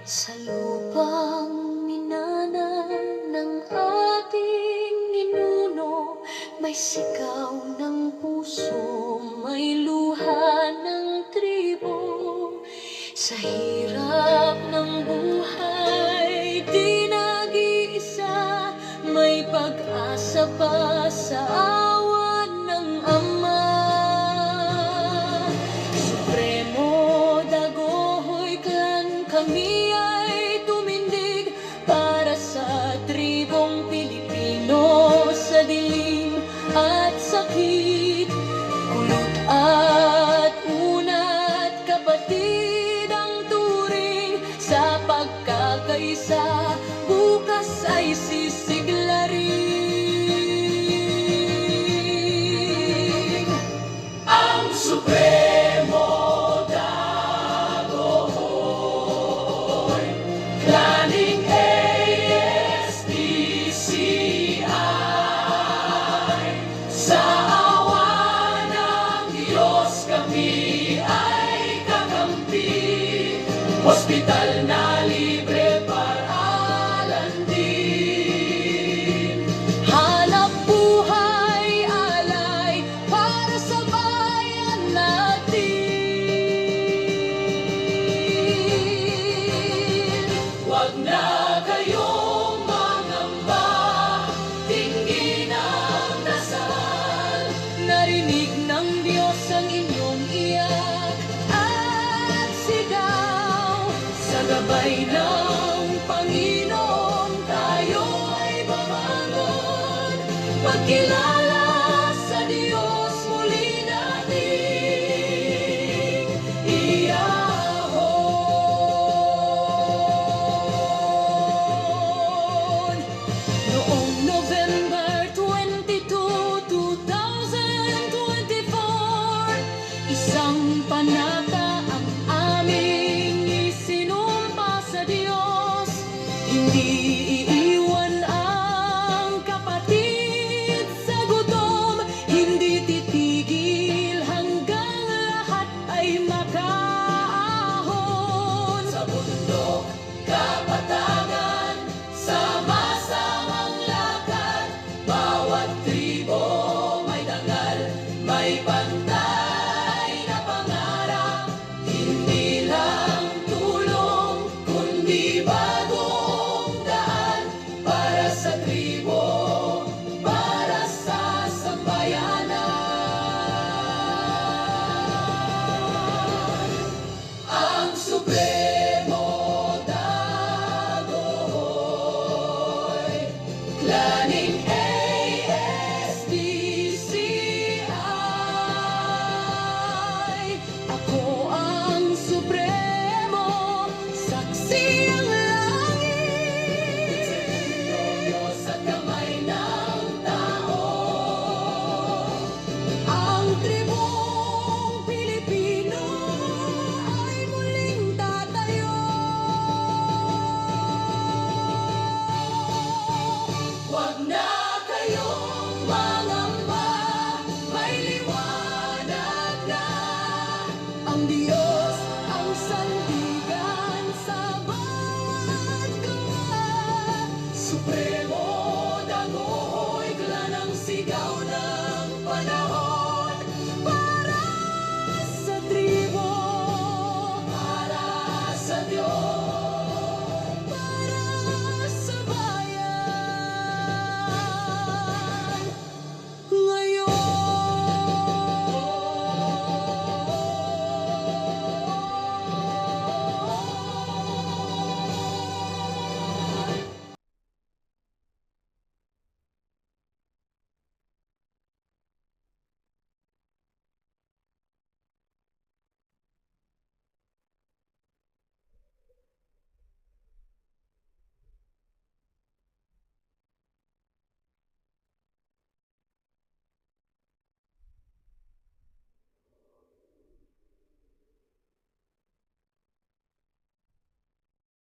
Sa lupang minana ng ating ninuno, may sigaw ng puso, may luha ng tribo. Sa hirap ng buhay, di nag-iisa, may pag-asa pa sa awan ng Ama. Supremo Dagohoy Clan, kami ay tumindig para sa tribong Pilipino, sa dilim at sakit, kulot at unat, kapatid ang turing sa pagkakaisa, bukas ay sisiglarin. Ang Supremo Dagohoy, Klaning ASDCI, sa awa ng Diyos kami ay kakampi. Hospital na libre, paralan din. Hanap buhay, alay para sa bayan natin. Huwag na kayong mangamba, tingin ang dasal. Narinig ng Diyos ang inyong iyak at sigaw. Sa gabay ng Panginoon tayo ay babangon, magkilala